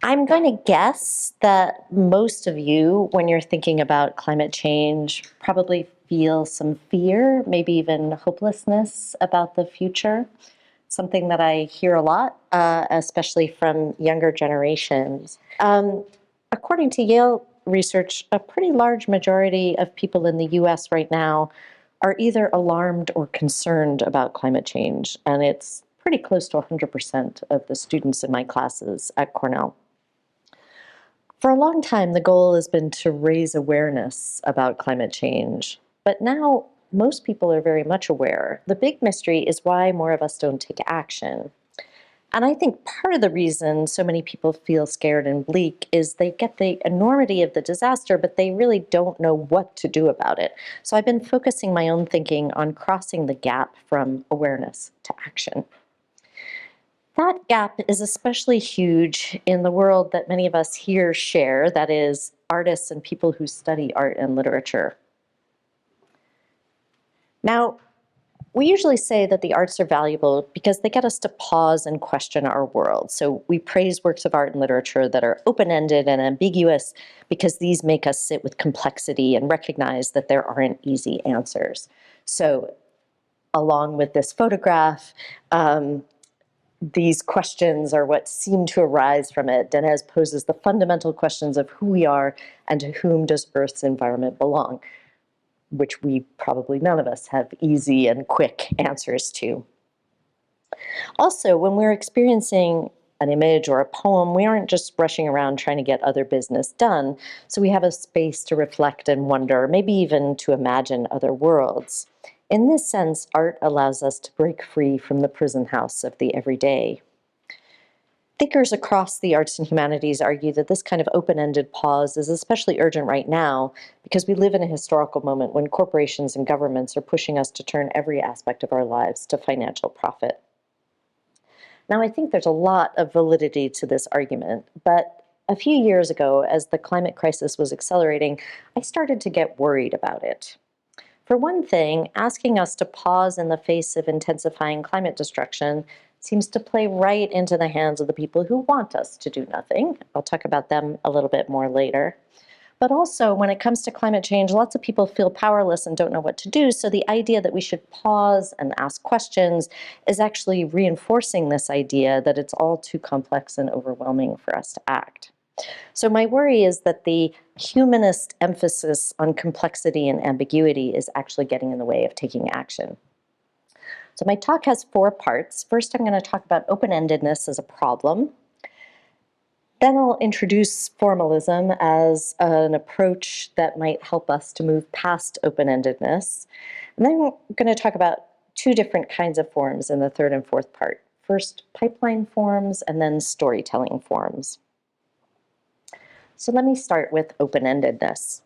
I'm going to guess that most of you, when you're thinking about climate change, probably feel some fear, maybe even hopelessness about the future. Something that I hear a lot, especially from younger generations. According to Yale research, a pretty large majority of people in the US right now are either alarmed or concerned about climate change, and it's pretty close to 100% of the students in my classes at Cornell. For a long time, the goal has been to raise awareness about climate change, but now most people are very much aware. The big mystery is why more of us don't take action. And I think part of the reason so many people feel scared and bleak is they get the enormity of the disaster, but they really don't know what to do about it. So I've been focusing my own thinking on crossing the gap from awareness to action. That gap is especially huge in the world that many of us here share, that is, artists and people who study art and literature. Now, we usually say that the arts are valuable because they get us to pause and question our world. So we praise works of art and literature that are open-ended and ambiguous because these make us sit with complexity and recognize that there aren't easy answers. So along with this photograph, these questions are what seem to arise from it. Deleuze poses the fundamental questions of who we are and to whom does Earth's environment belong, which we probably none of us have easy and quick answers to. Also, when we're experiencing an image or a poem, we aren't just rushing around trying to get other business done, so we have a space to reflect and wonder, maybe even to imagine other worlds. In this sense, art allows us to break free from the prison house of the everyday. Thinkers across the arts and humanities argue that this kind of open-ended pause is especially urgent right now because we live in a historical moment when corporations and governments are pushing us to turn every aspect of our lives to financial profit. Now, I think there's a lot of validity to this argument, but a few years ago, as the climate crisis was accelerating, I started to get worried about it. For one thing, asking us to pause in the face of intensifying climate destruction seems to play right into the hands of the people who want us to do nothing. I'll talk about them a little bit more later. But also, when it comes to climate change, lots of people feel powerless and don't know what to do, so the idea that we should pause and ask questions is actually reinforcing this idea that it's all too complex and overwhelming for us to act. So my worry is that the humanist emphasis on complexity and ambiguity is actually getting in the way of taking action. So my talk has 4 parts. First, I'm going to talk about open-endedness as a problem. Then I'll introduce formalism as an approach that might help us to move past open-endedness. And then I'm going to talk about 2 different kinds of forms in the 3rd and 4th part. First, pipeline forms, and then storytelling forms. So let me start with open-endedness.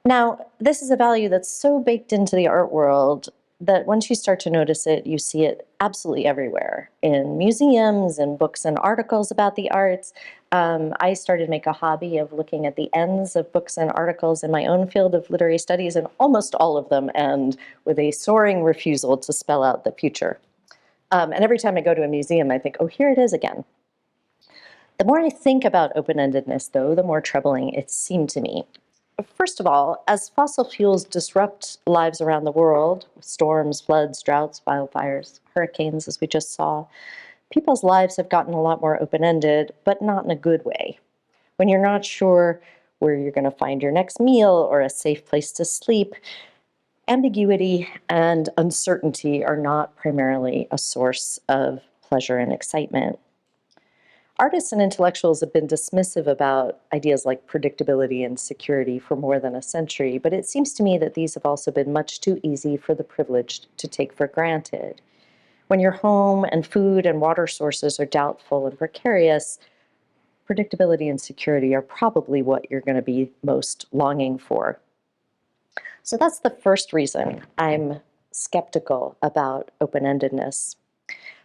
Now, this is a value that's so baked into the art world that once you start to notice it, you see it absolutely everywhere. In museums and books and articles about the arts. I started to make a hobby of looking at the ends of books and articles in my own field of literary studies, and almost all of them end with a soaring refusal to spell out the future. And every time I go to a museum, I think, oh, here it is again. The more I think about open-endedness, though, the more troubling it seemed to me. First of all, as fossil fuels disrupt lives around the world, storms, floods, droughts, wildfires, hurricanes, as we just saw, people's lives have gotten a lot more open-ended, but not in a good way. When you're not sure where you're going to find your next meal or a safe place to sleep, ambiguity and uncertainty are not primarily a source of pleasure and excitement. Artists and intellectuals have been dismissive about ideas like predictability and security for more than a century, but it seems to me that these have also been much too easy for the privileged to take for granted. When your home and food and water sources are doubtful and precarious, predictability and security are probably what you're going to be most longing for. So that's the first reason I'm skeptical about open-endedness.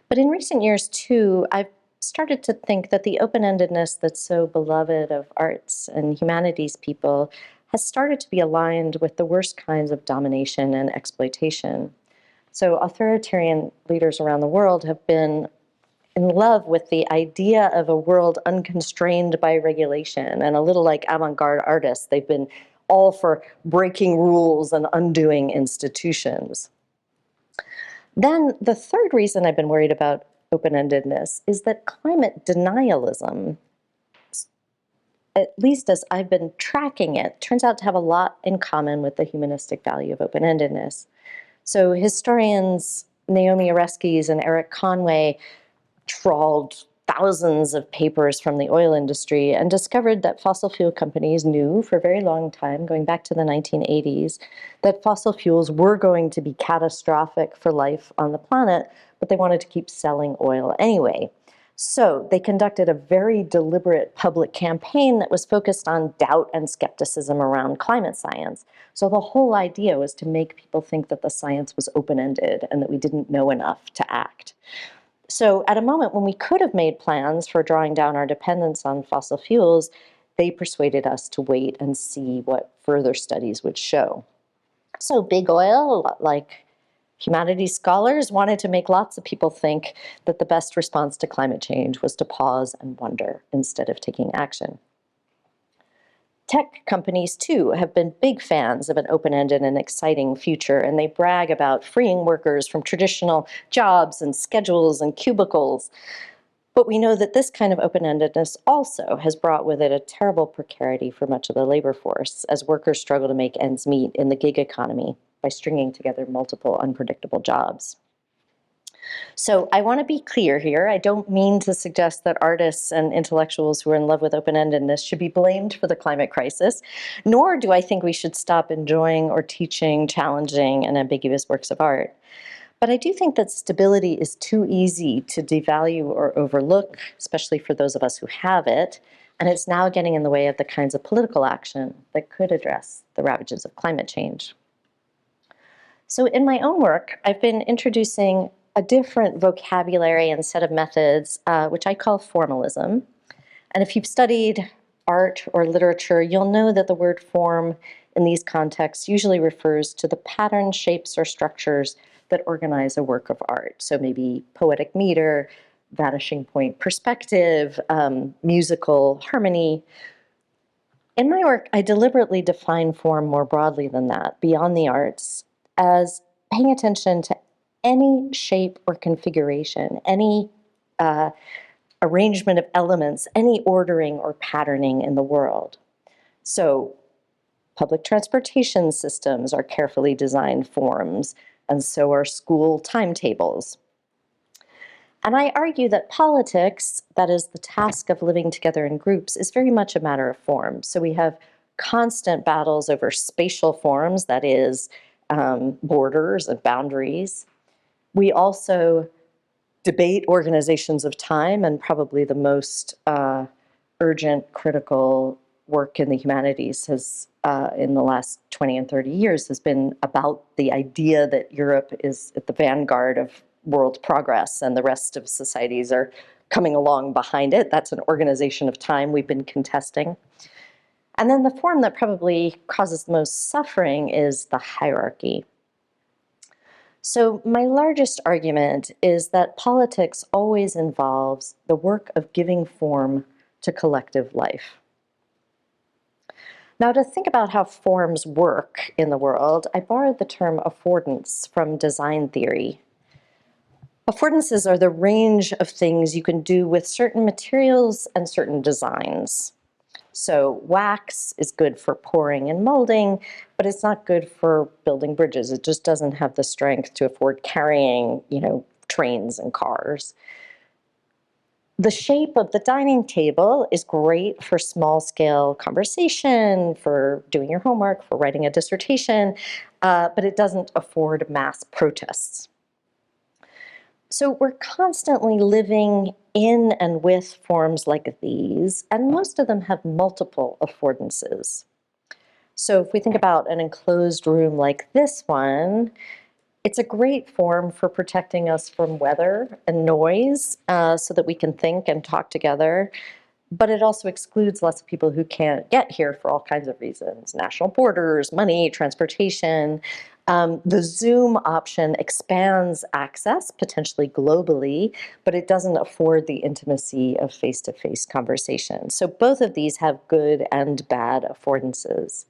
But in recent years, too, I've started to think that the open-endedness that's so beloved of arts and humanities people has started to be aligned with the worst kinds of domination and exploitation. So authoritarian leaders around the world have been in love with the idea of a world unconstrained by regulation, and a little like avant-garde artists, they've been all for breaking rules and undoing institutions. Then the third reason I've been worried about open-endedness is that climate denialism, at least as I've been tracking it, turns out to have a lot in common with the humanistic value of open-endedness. So historians Naomi Oreskes and Eric Conway trawled thousands of papers from the oil industry and discovered that fossil fuel companies knew for a very long time, going back to the 1980s, that fossil fuels were going to be catastrophic for life on the planet, but they wanted to keep selling oil anyway. So they conducted a very deliberate public campaign that was focused on doubt and skepticism around climate science. So the whole idea was to make people think that the science was open-ended and that we didn't know enough to act. So at a moment when we could have made plans for drawing down our dependence on fossil fuels, they persuaded us to wait and see what further studies would show. So big oil, like humanities scholars, wanted to make lots of people think that the best response to climate change was to pause and wonder instead of taking action. Tech companies, too, have been big fans of an open-ended and exciting future, and they brag about freeing workers from traditional jobs and schedules and cubicles. But we know that this kind of open-endedness also has brought with it a terrible precarity for much of the labor force, as workers struggle to make ends meet in the gig economy by stringing together multiple unpredictable jobs. So I want to be clear here. I don't mean to suggest that artists and intellectuals who are in love with open-endedness should be blamed for the climate crisis, nor do I think we should stop enjoying or teaching challenging and ambiguous works of art. But I do think that stability is too easy to devalue or overlook, especially for those of us who have it, and it's now getting in the way of the kinds of political action that could address the ravages of climate change. So in my own work, I've been introducing a different vocabulary and set of methods, which I call formalism. And if you've studied art or literature, you'll know that the word form in these contexts usually refers to the patterns, shapes, or structures that organize a work of art. So maybe poetic meter, vanishing point perspective, musical harmony. In my work, I deliberately define form more broadly than that, beyond the arts, as paying attention to any shape or configuration, any arrangement of elements, any ordering or patterning in the world. So public transportation systems are carefully designed forms, and so are school timetables. And I argue that politics, that is the task of living together in groups, is very much a matter of form. So we have constant battles over spatial forms, that is, borders and boundaries. We also debate organizations of time, and probably the most urgent, critical work in the humanities has, in the last 20 and 30 years, has been about the idea that Europe is at the vanguard of world progress and the rest of societies are coming along behind it. That's an organization of time we've been contesting. And then the form that probably causes the most suffering is the hierarchy. So my largest argument is that politics always involves the work of giving form to collective life. Now, to think about how forms work in the world, I borrowed the term affordance from design theory. Affordances are the range of things you can do with certain materials and certain designs. So wax is good for pouring and molding, but it's not good for building bridges. It just doesn't have the strength to afford carrying, trains and cars. The shape of the dining table is great for small-scale conversation, for doing your homework, for writing a dissertation, but it doesn't afford mass protests. So we're constantly living in and with forms like these, and most of them have multiple affordances. So if we think about an enclosed room like this one, it's a great form for protecting us from weather and noise so that we can think and talk together. But it also excludes lots of people who can't get here for all kinds of reasons: national borders, money, transportation. The Zoom option expands access, potentially globally, but it doesn't afford the intimacy of face-to-face conversation. So both of these have good and bad affordances.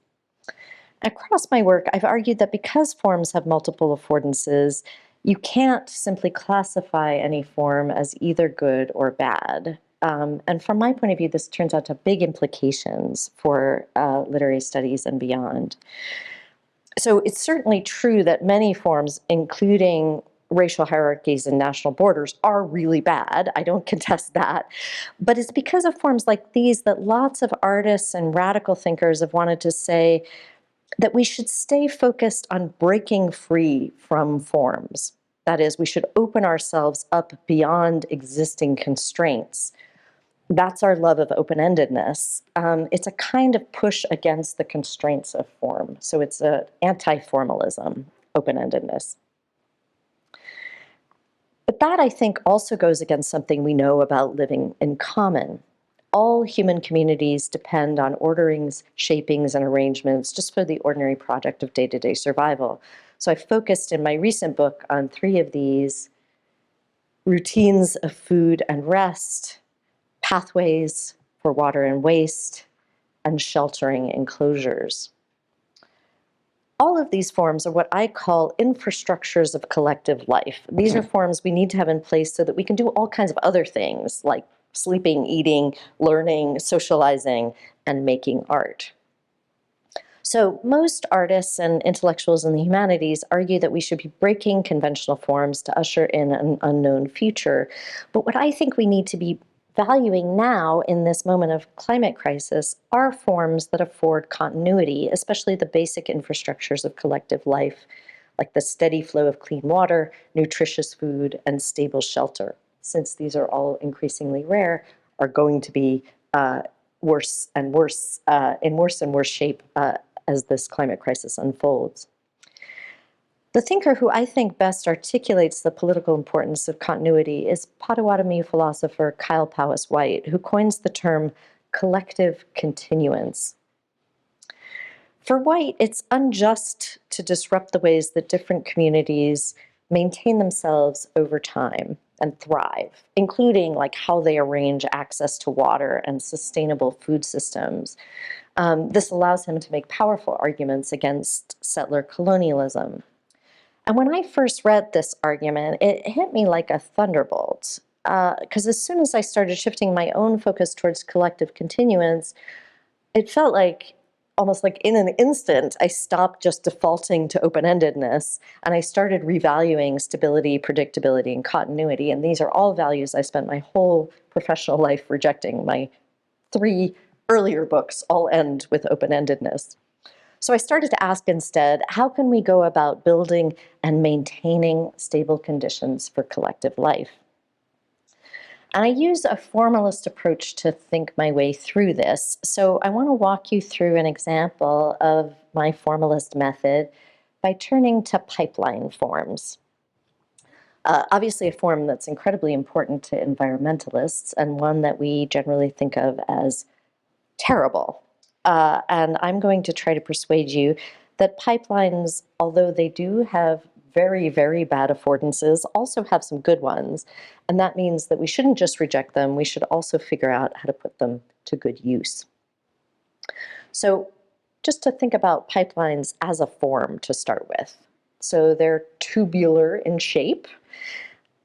Across my work, I've argued that because forms have multiple affordances, you can't simply classify any form as either good or bad. And from my point of view, this turns out to have big implications for literary studies and beyond. So it's certainly true that many forms, including racial hierarchies and national borders, are really bad. I don't contest that. But it's because of forms like these that lots of artists and radical thinkers have wanted to say that we should stay focused on breaking free from forms. That is, we should open ourselves up beyond existing constraints. That's our love of open-endedness. It's a kind of push against the constraints of form. So it's an anti-formalism, open-endedness. But that, I think, also goes against something we know about living in common. All human communities depend on orderings, shapings, and arrangements just for the ordinary project of day-to-day survival. So I focused in my recent book on 3 of these: routines of food and rest, pathways for water and waste, and sheltering enclosures. All of these forms are what I call infrastructures of collective life. These are forms we need to have in place so that we can do all kinds of other things like sleeping, eating, learning, socializing, and making art. So most artists and intellectuals in the humanities argue that we should be breaking conventional forms to usher in an unknown future. But what I think we need to be valuing now in this moment of climate crisis are forms that afford continuity, especially the basic infrastructures of collective life, like the steady flow of clean water, nutritious food, and stable shelter. Since these are all increasingly rare, are going to be worse and worse, in worse and worse shape as this climate crisis unfolds. The thinker who I think best articulates the political importance of continuity is Potawatomi philosopher Kyle Powys White, who coins the term collective continuance. For White, it's unjust to disrupt the ways that different communities maintain themselves over time and thrive, including like how they arrange access to water and sustainable food systems. This allows him to make powerful arguments against settler colonialism. And when I first read this argument, it hit me like a thunderbolt. Because as soon as I started shifting my own focus towards collective continuance, it felt like, almost like in an instant, I stopped just defaulting to open-endedness, and I started revaluing stability, predictability, and continuity. And these are all values I spent my whole professional life rejecting. My 3 earlier books all end with open-endedness. So I started to ask instead, how can we go about building and maintaining stable conditions for collective life? And I use a formalist approach to think my way through this. So I want to walk you through an example of my formalist method by turning to pipeline forms. Obviously a form that's incredibly important to environmentalists and one that we generally think of as terrible. And I'm going to try to persuade you that pipelines, although they do have very, very bad affordances, also have some good ones. And that means that we shouldn't just reject them, we should also figure out how to put them to good use. So just to think about pipelines as a form to start with. So they're tubular in shape.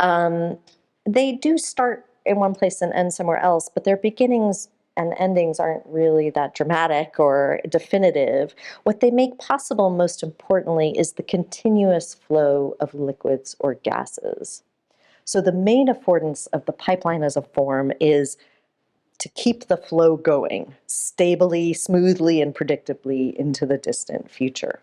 They do start in one place and end somewhere else, but their beginnings and endings aren't really that dramatic or definitive. What they make possible, most importantly, is the continuous flow of liquids or gases. So the main affordance of the pipeline as a form is to keep the flow going stably, smoothly, and predictably into the distant future.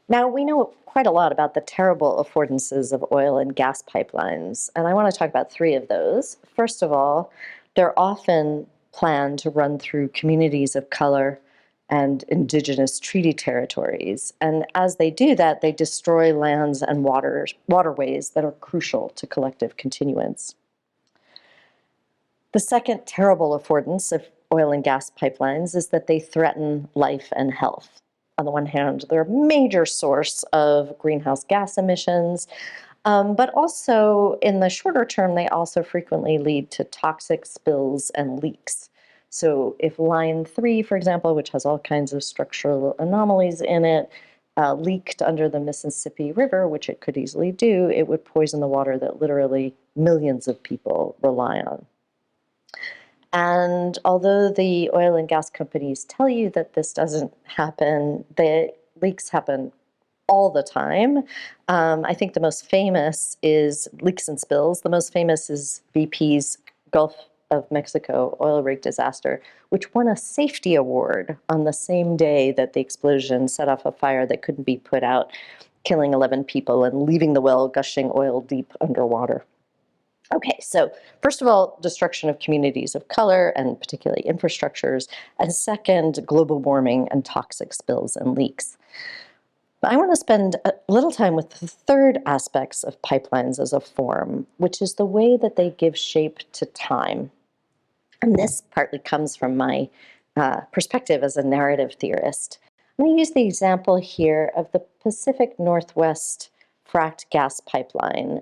Now, we know quite a lot about the terrible affordances of oil and gas pipelines, and I want to talk about 3 of those. First of all, they're often planned to run through communities of color and indigenous treaty territories. And as they do that, they destroy lands and waterways that are crucial to collective continuance. The second terrible affordance of oil and gas pipelines is that they threaten life and health. On the one hand, they're a major source of greenhouse gas emissions, but also in the shorter term, they also frequently lead to toxic spills and leaks. So if Line 3, for example, which has all kinds of structural anomalies in it, leaked under the Mississippi River, which it could easily do, it would poison the water that literally millions of people rely on. And although the oil and gas companies tell you that this doesn't happen, the leaks happen all the time. I think the most famous is leaks and spills. The most famous is BP's Gulf of Mexico oil rig disaster, which won a safety award on the same day that the explosion set off a fire that couldn't be put out, killing 11 people and leaving the well gushing oil deep underwater. Okay, so first of all, destruction of communities of color and particularly infrastructures, and second, global warming and toxic spills and leaks. But I want to spend a little time with the third aspects of pipelines as a form, which is the way that they give shape to time. And this partly comes from my perspective as a narrative theorist. I'm going to use the example here of the Pacific Northwest fracked gas pipeline,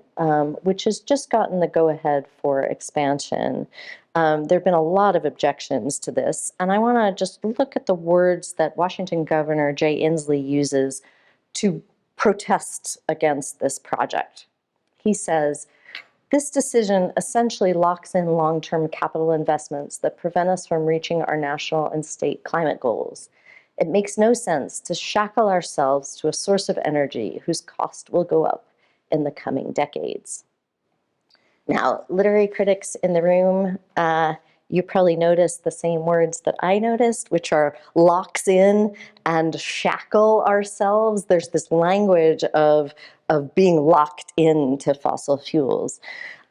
which has just gotten the go-ahead for expansion. There have been a lot of objections to this, and I want to just look at the words that Washington Governor Jay Inslee uses to protest against this project. He says, "This decision essentially locks in long-term capital investments that prevent us from reaching our national and state climate goals. It makes no sense to shackle ourselves to a source of energy whose cost will go up in the coming decades." Now, literary critics in the room, you probably noticed the same words that I noticed, which are locks in and shackle ourselves. There's this language of being locked into fossil fuels.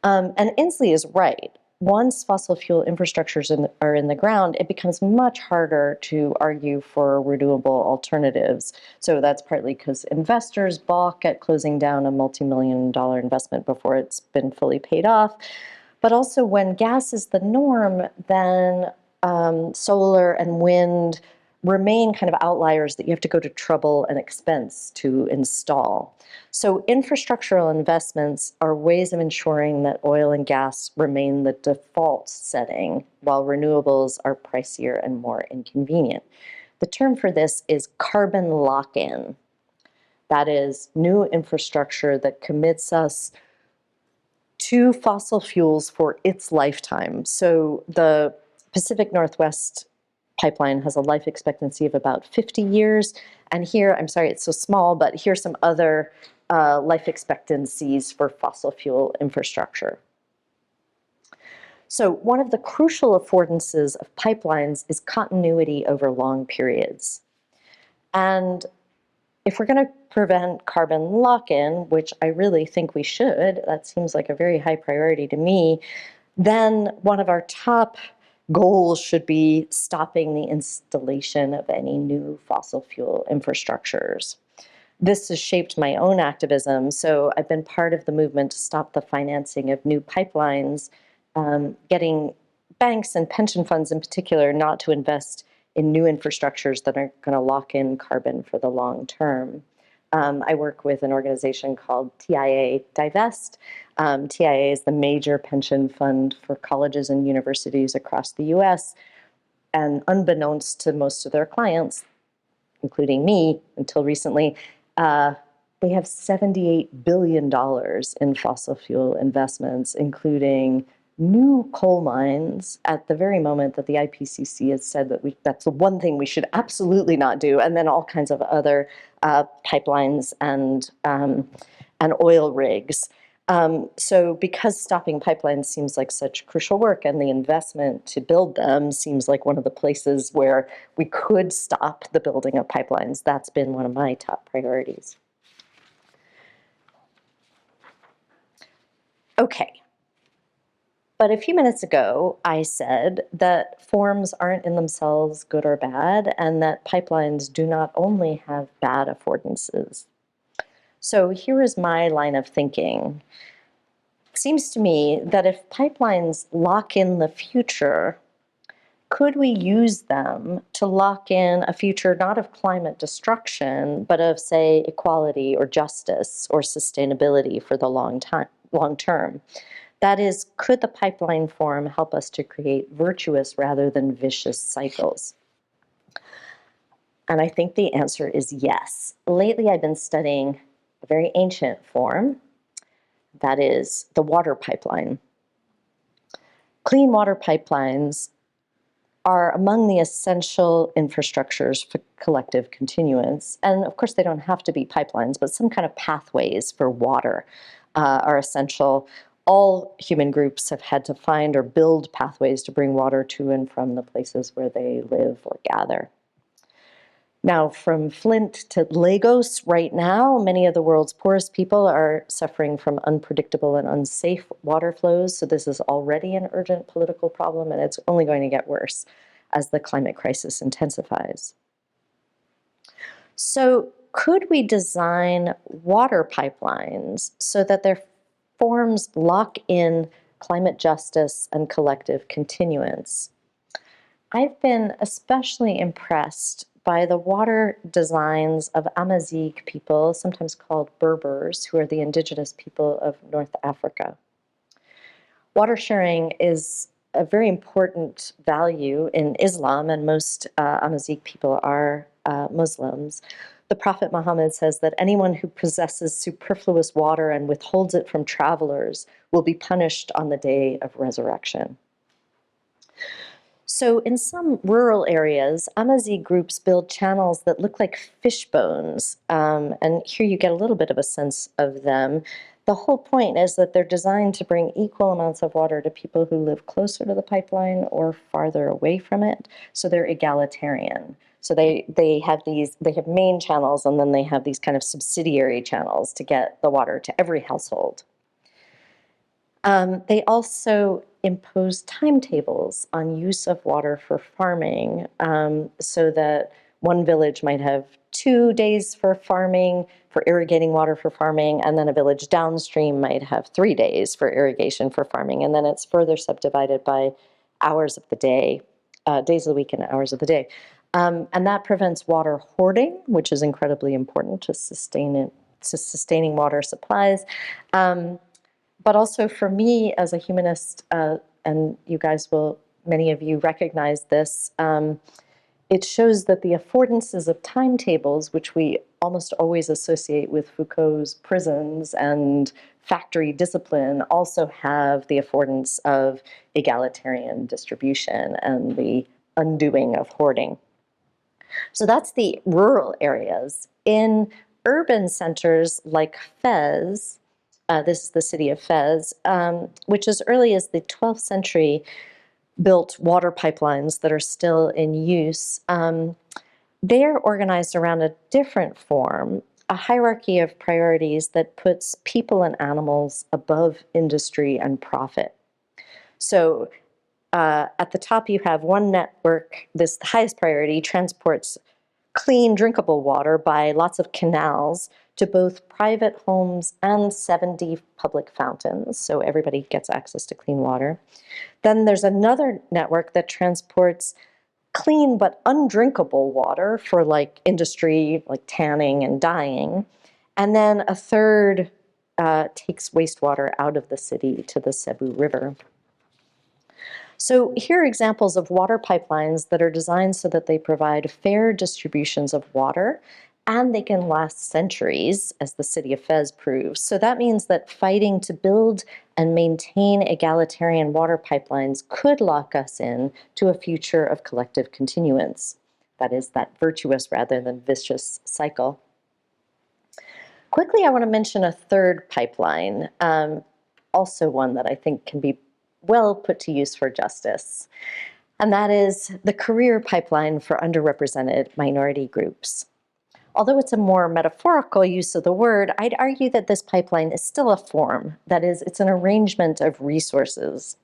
And Inslee is right. Once fossil fuel infrastructures are in the ground, it becomes much harder to argue for renewable alternatives. So that's partly because investors balk at closing down a multi-million-dollar investment before it's been fully paid off. But also when gas is the norm, then solar and wind remain kind of outliers that you have to go to trouble and expense to install. So infrastructural investments are ways of ensuring that oil and gas remain the default setting, while renewables are pricier and more inconvenient. The term for this is carbon lock-in. That is new infrastructure that commits us to fossil fuels for its lifetime. So the Pacific Northwest pipeline has a life expectancy of about 50 years. And here, I'm sorry, it's so small, but here's some other life expectancies for fossil fuel infrastructure. So one of the crucial affordances of pipelines is continuity over long periods. And if we're going to prevent carbon lock-in, which I really think we should, that seems like a very high priority to me, then one of our top goals should be stopping the installation of any new fossil fuel infrastructures. This has shaped my own activism, so I've been part of the movement to stop the financing of new pipelines, getting banks and pension funds in particular not to invest in new infrastructures that are going to lock in carbon for the long term. I work with an organization called TIA Divest. TIA is the major pension fund for colleges and universities across the US. And unbeknownst to most of their clients, including me until recently, they have $78 billion in fossil fuel investments, including new coal mines at the very moment that the IPCC has said that that's the one thing we should absolutely not do, and then all kinds of other pipelines and oil rigs. So because stopping pipelines seems like such crucial work and the investment to build them seems like one of the places where we could stop the building of pipelines, that's been one of my top priorities. Okay. But a few minutes ago, I said that forms aren't in themselves good or bad, and that pipelines do not only have bad affordances. So here is my line of thinking. seems to me that if pipelines lock in the future, could we use them to lock in a future not of climate destruction, but of, say, equality or justice or sustainability for the long term? That is, could the pipeline form help us to create virtuous rather than vicious cycles? And I think the answer is yes. Lately, I've been studying a very ancient form, that is the water pipeline. Clean water pipelines are among the essential infrastructures for collective continuance. And of course, they don't have to be pipelines, but some kind of pathways for water are essential. All human groups have had to find or build pathways to bring water to and from the places where they live or gather. Now, from Flint to Lagos right now, many of the world's poorest people are suffering from unpredictable and unsafe water flows. So this is already an urgent political problem, and it's only going to get worse as the climate crisis intensifies. So could we design water pipelines so that their forms lock in climate justice and collective continuance? I've been especially impressed by the water designs of Amazigh people, sometimes called Berbers, who are the indigenous people of North Africa. Water sharing is a very important value in Islam, and most Amazigh people are Muslims. The Prophet Muhammad says that anyone who possesses superfluous water and withholds it from travelers will be punished on the day of resurrection. So in some rural areas, Amazigh groups build channels that look like fish bones, and here you get a little bit of a sense of them. The whole point is that they're designed to bring equal amounts of water to people who live closer to the pipeline or farther away from it, so they're egalitarian. So they have main channels, and then they have these kind of subsidiary channels to get the water to every household. They also impose timetables on use of water for farming, so that one village might have 2 days for farming, for irrigating water for farming, and then a village downstream might have 3 days for irrigation for farming, and then it's further subdivided by hours of the day, days of the week and hours of the day. And that prevents water hoarding, which is incredibly important to sustaining water supplies. But also for me as a humanist, and you guys will, many of you recognize this, it shows that the affordances of timetables, which we almost always associate with Foucault's prisons and factory discipline, also have the affordance of egalitarian distribution and the undoing of hoarding. So that's the rural areas. In urban centers like Fez, this is the city of Fez, which as early as the 12th century built water pipelines that are still in use. They're organized around a different form, a hierarchy of priorities that puts people and animals above industry and profit. So at the top you have one network, this the highest priority, transports clean, drinkable water by lots of canals to both private homes and 70 public fountains, so everybody gets access to clean water. Then there's another network that transports clean but undrinkable water for like industry, like tanning and dyeing. And then a third takes wastewater out of the city to the Cebu River. So here are examples of water pipelines that are designed so that they provide fair distributions of water, and they can last centuries, as the city of Fez proves. So that means that fighting to build and maintain egalitarian water pipelines could lock us in to a future of collective continuance. That is, that virtuous rather than vicious cycle. Quickly, I want to mention a third pipeline, also one that I think can be well put to use for justice, and that is the career pipeline for underrepresented minority groups. Although it's a more metaphorical use of the word, I'd argue that this pipeline is still a form. That is, it's an arrangement of resources.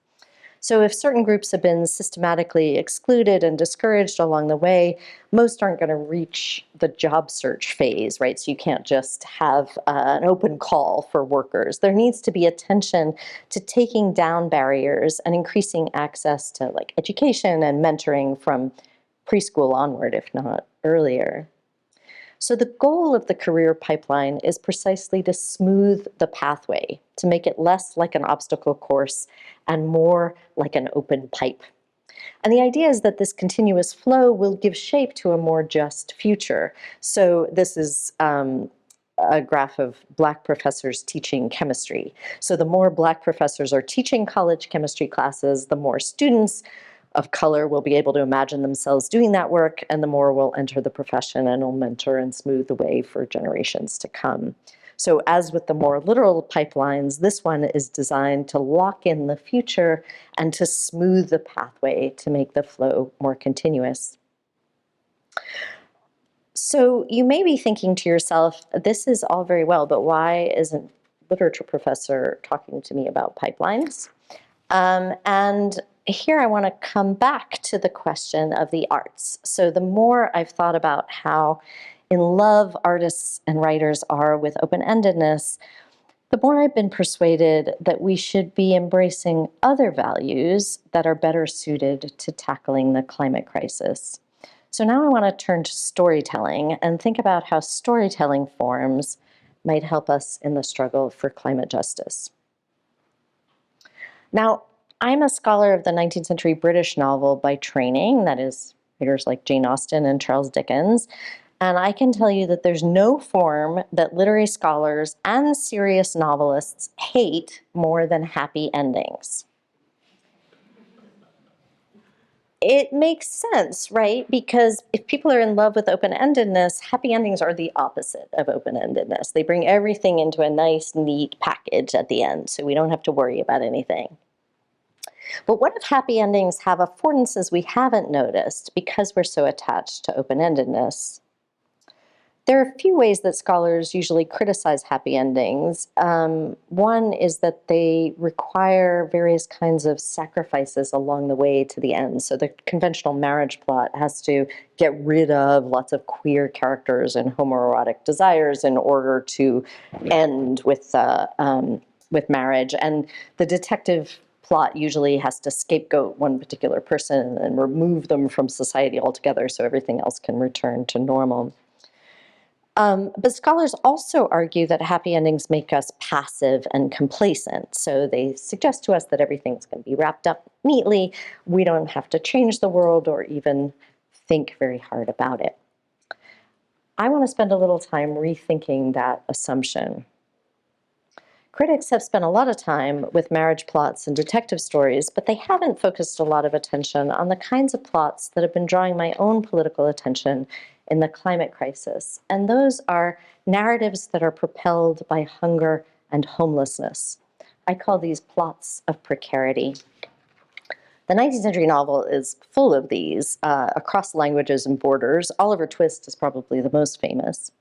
So if certain groups have been systematically excluded and discouraged along the way, most aren't going to reach the job search phase, right? So you can't just have an open call for workers. There needs to be attention to taking down barriers and increasing access to like education and mentoring from preschool onward, if not earlier. So the goal of the career pipeline is precisely to smooth the pathway, to make it less like an obstacle course and more like an open pipe. And the idea is that this continuous flow will give shape to a more just future. So this is a graph of Black professors teaching chemistry. So the more Black professors are teaching college chemistry classes, the more students of color will be able to imagine themselves doing that work, and the more will enter the profession and will mentor and smooth the way for generations to come. So as with the more literal pipelines, this one is designed to lock in the future and to smooth the pathway to make the flow more continuous. So you may be thinking to yourself, this is all very well, but why isn't literature professor talking to me about pipelines? And here I want to come back to the question of the arts. So the more I've thought about how in love artists and writers are with open-endedness, the more I've been persuaded that we should be embracing other values that are better suited to tackling the climate crisis. So now I want to turn to storytelling and think about how storytelling forms might help us in the struggle for climate justice. Now, I'm a scholar of the 19th century British novel by training, that is, writers like Jane Austen and Charles Dickens. And I can tell you that there's no form that literary scholars and serious novelists hate more than happy endings. It makes sense, right? Because if people are in love with open-endedness, happy endings are the opposite of open-endedness. They bring everything into a nice, neat package at the end, so we don't have to worry about anything. But what if happy endings have affordances we haven't noticed because we're so attached to open-endedness? There are a few ways that scholars usually criticize happy endings. One is that they require various kinds of sacrifices along the way to the end. So the conventional marriage plot has to get rid of lots of queer characters and homoerotic desires in order to end with marriage. And the detective plot usually has to scapegoat one particular person and remove them from society altogether so everything else can return to normal. But scholars also argue that happy endings make us passive and complacent. So they suggest to us that everything's going to be wrapped up neatly. We don't have to change the world or even think very hard about it. I want to spend a little time rethinking that assumption. Critics have spent a lot of time with marriage plots and detective stories, but they haven't focused a lot of attention on the kinds of plots that have been drawing my own political attention in the climate crisis. And those are narratives that are propelled by hunger and homelessness. I call these plots of precarity. The 19th century novel is full of these across languages and borders. Oliver Twist is probably the most famous.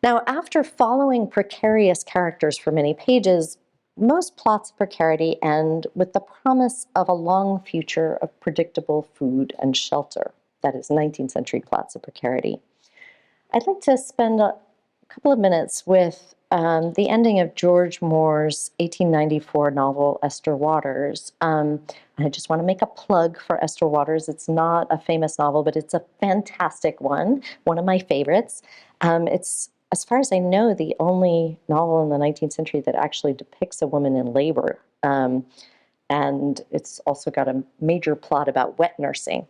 Now, after following precarious characters for many pages, most plots of precarity end with the promise of a long future of predictable food and shelter. That is 19th century plots of precarity. I'd like to spend a couple of minutes with the ending of George Moore's 1894 novel, Esther Waters. I just want to make a plug for Esther Waters. It's not a famous novel, but it's a fantastic one of my favorites. It's, as far as I know, the only novel in the 19th century that actually depicts a woman in labor. And it's also got a major plot about wet nursing.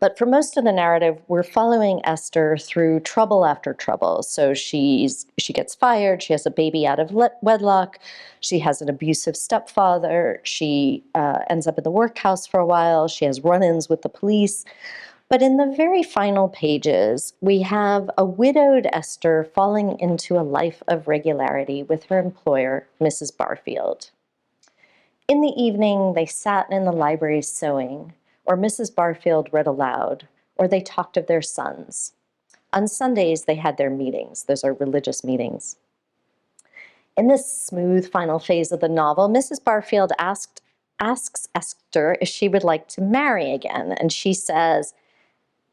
But for most of the narrative, we're following Esther through trouble after trouble. So she gets fired, she has a baby out of wedlock, she has an abusive stepfather, she ends up in the workhouse for a while, she has run-ins with the police. But in the very final pages, we have a widowed Esther falling into a life of regularity with her employer, Mrs. Barfield. In the evening, they sat in the library sewing, or Mrs. Barfield read aloud, or they talked of their sons. On Sundays, they had their meetings. Those are religious meetings. In this smooth final phase of the novel, Mrs. Barfield asked asks Esther if she would like to marry again. And she says,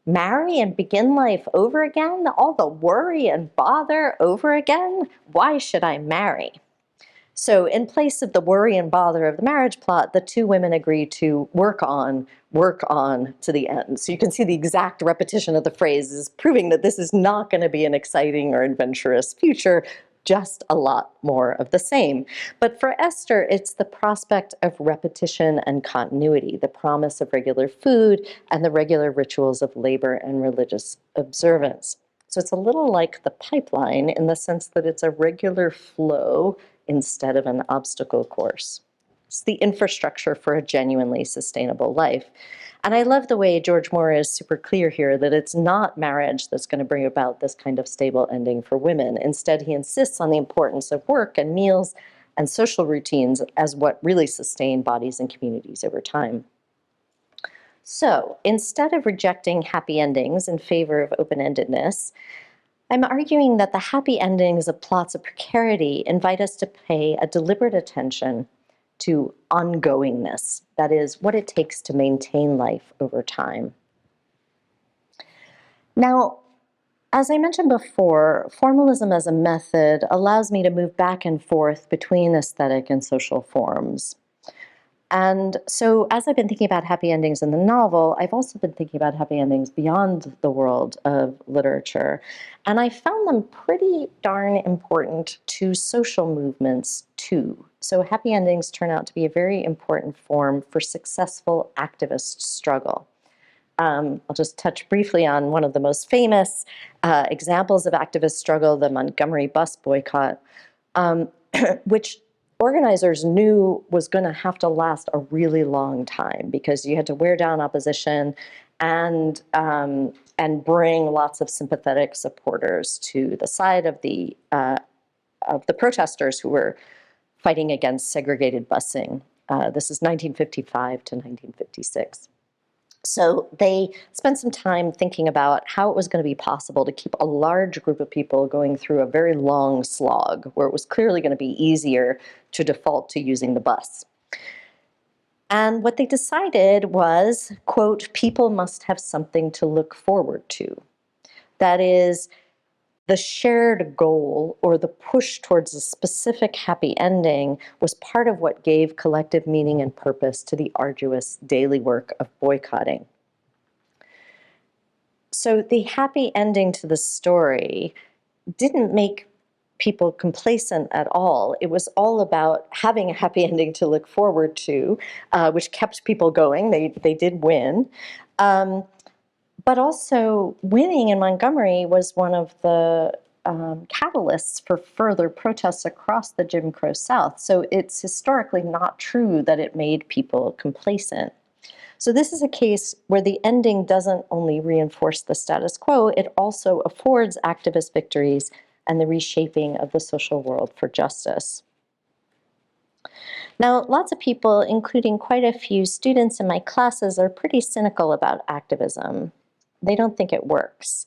marry and begin life over again? All the worry and bother over again? Why should I marry? So in place of the worry and bother of the marriage plot, the two women agree to work on to the end. So you can see the exact repetition of the phrases, proving that this is not going to be an exciting or adventurous future, just a lot more of the same. But for Esther, it's the prospect of repetition and continuity, the promise of regular food and the regular rituals of labor and religious observance. So it's a little like the pipeline in the sense that it's a regular flow instead of an obstacle course. It's the infrastructure for a genuinely sustainable life. And I love the way George Moore is super clear here that it's not marriage that's going to bring about this kind of stable ending for women. Instead, he insists on the importance of work and meals and social routines as what really sustain bodies and communities over time. So instead of rejecting happy endings in favor of open-endedness, I'm arguing that the happy endings of plots of precarity invite us to pay a deliberate attention to ongoingness, that is, what it takes to maintain life over time. Now, as I mentioned before, formalism as a method allows me to move back and forth between aesthetic and social forms. And so as I've been thinking about happy endings in the novel, I've also been thinking about happy endings beyond the world of literature. And I found them pretty darn important to social movements too. So happy endings turn out to be a very important form for successful activist struggle. I'll just touch briefly on one of the most famous examples of activist struggle, the Montgomery bus boycott, which organizers knew was going to have to last a really long time because you had to wear down opposition and bring lots of sympathetic supporters to the side of the protesters who were fighting against segregated busing. This is 1955 to 1956. So they spent some time thinking about how it was going to be possible to keep a large group of people going through a very long slog where it was clearly going to be easier to default to using the bus. And what they decided was, quote, people must have something to look forward to. That is, the shared goal or the push towards a specific happy ending was part of what gave collective meaning and purpose to the arduous daily work of boycotting. So the happy ending to the story didn't make people complacent at all. It was all about having a happy ending to look forward to, which kept people going. They did win. But also, winning in Montgomery was one of the catalysts for further protests across the Jim Crow South. So it's historically not true that it made people complacent. So this is a case where the ending doesn't only reinforce the status quo, it also affords activist victories and the reshaping of the social world for justice. Now, lots of people, including quite a few students in my classes, are pretty cynical about activism. They don't think it works.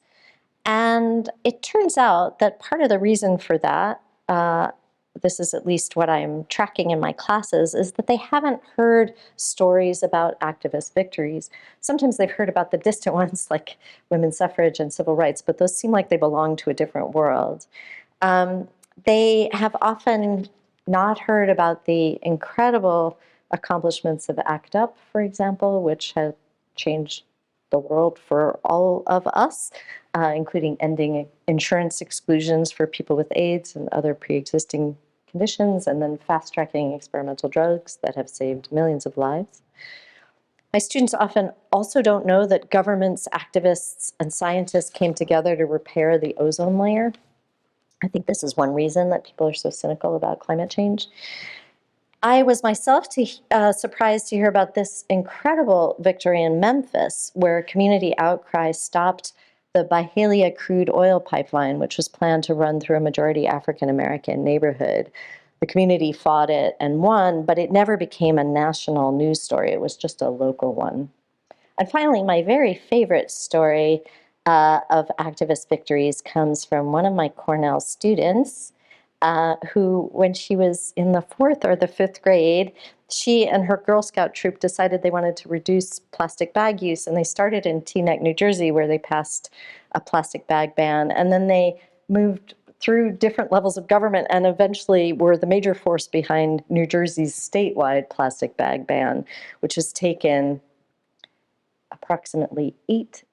And it turns out that part of the reason for that, this is at least what I'm tracking in my classes, is that they haven't heard stories about activist victories. Sometimes they've heard about the distant ones like women's suffrage and civil rights, but those seem like they belong to a different world. They have often not heard about the incredible accomplishments of ACT UP, for example, which have changed the world for all of us, including ending insurance exclusions for people with AIDS and other pre-existing conditions, and then fast-tracking experimental drugs that have saved millions of lives. My students often also don't know that governments, activists, and scientists came together to repair the ozone layer. I think this is one reason that people are so cynical about climate change. I was myself surprised to hear about this incredible victory in Memphis, where community outcry stopped the Byhalia crude oil pipeline, which was planned to run through a majority African-American neighborhood. The community fought it and won, but it never became a national news story. It was just a local one. And finally, my very favorite story of activist victories comes from one of my Cornell students, who, when she was in the 4th or the 5th grade, she and her Girl Scout troop decided they wanted to reduce plastic bag use, and they started in Teaneck, New Jersey, where they passed a plastic bag ban, and then they moved through different levels of government and eventually were the major force behind New Jersey's statewide plastic bag ban, which has taken approximately 8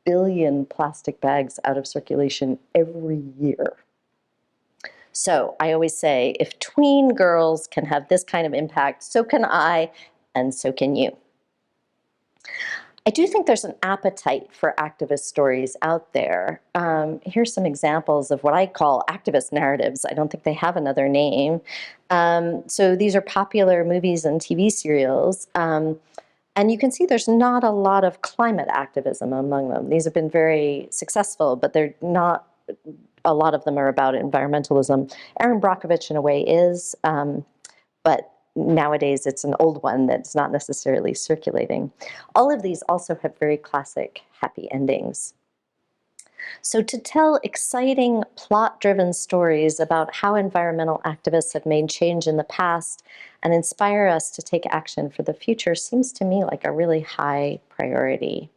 billion plastic bags out of circulation every year. So I always say, if tween girls can have this kind of impact, so can I, and so can you. I do think there's an appetite for activist stories out there. Here's some examples of what I call activist narratives. I don't think they have another name. So these are popular movies and TV serials. And you can see there's not a lot of climate activism among them. These have been very successful, but they're not, a lot of them are about environmentalism. Erin Brockovich, in a way, is, but nowadays it's an old one that's not necessarily circulating. All of these also have very classic happy endings. So to tell exciting plot-driven stories about how environmental activists have made change in the past and inspire us to take action for the future seems to me like a really high priority.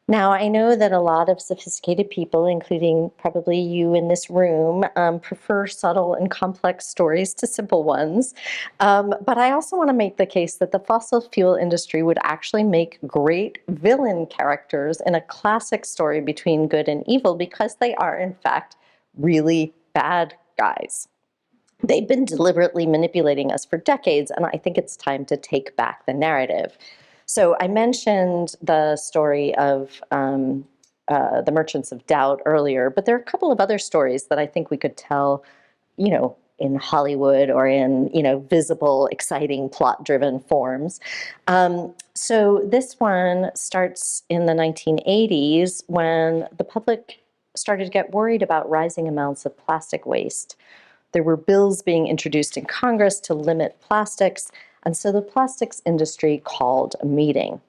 Now, I know that a lot of sophisticated people, including probably you in this room, prefer subtle and complex stories to simple ones. But I also want to make the case that the fossil fuel industry would actually make great villain characters in a classic story between good and evil, because they are, in fact, really bad guys. They've been deliberately manipulating us for decades, and I think it's time to take back the narrative. So I mentioned the story of the Merchants of Doubt earlier, but there are a couple of other stories that I think we could tell, in Hollywood or in, visible, exciting, plot-driven forms. So this one starts in the 1980s when the public started to get worried about rising amounts of plastic waste. There were bills being introduced in Congress to limit plastics, and so the plastics industry called a meeting.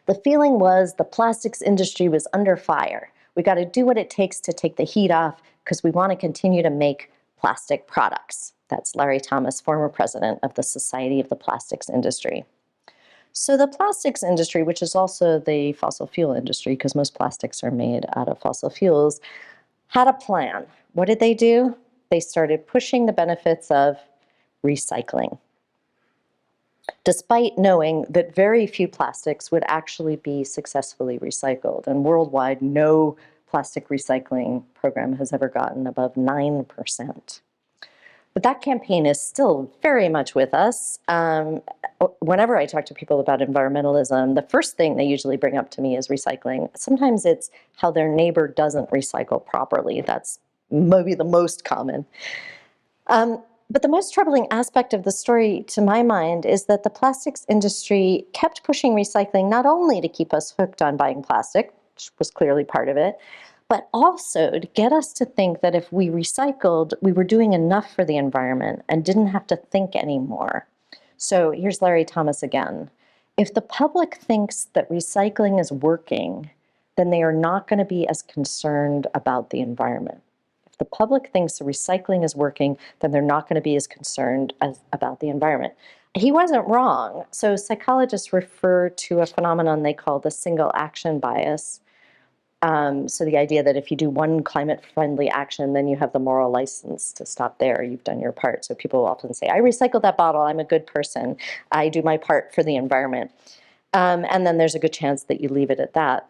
The feeling was the plastics industry was under fire. We got to do what it takes to take the heat off because we want to continue to make plastic products. That's Larry Thomas, former president of the Society of the Plastics Industry. So the plastics industry, which is also the fossil fuel industry, because most plastics are made out of fossil fuels, had a plan. What did they do? They started pushing the benefits of recycling, despite knowing that very few plastics would actually be successfully recycled. And worldwide, no plastic recycling program has ever gotten above 9%. But that campaign is still very much with us. Whenever I talk to people about environmentalism, the first thing they usually bring up to me is recycling. Sometimes it's how their neighbor doesn't recycle properly. That's maybe the most common. But the most troubling aspect of the story, to my mind, is that the plastics industry kept pushing recycling not only to keep us hooked on buying plastic, which was clearly part of it, but also to get us to think that if we recycled, we were doing enough for the environment and didn't have to think anymore. So here's Larry Thomas again. If the public thinks that recycling is working, then they are not going to be as concerned about the environment. If the public thinks the recycling is working, then they're not going to be as concerned about the environment. He wasn't wrong. So psychologists refer to a phenomenon they call the single action bias. So the idea that if you do one climate-friendly action, then you have the moral license to stop there. You've done your part. So people often say, I recycled that bottle. I'm a good person. I do my part for the environment. And then there's a good chance that you leave it at that.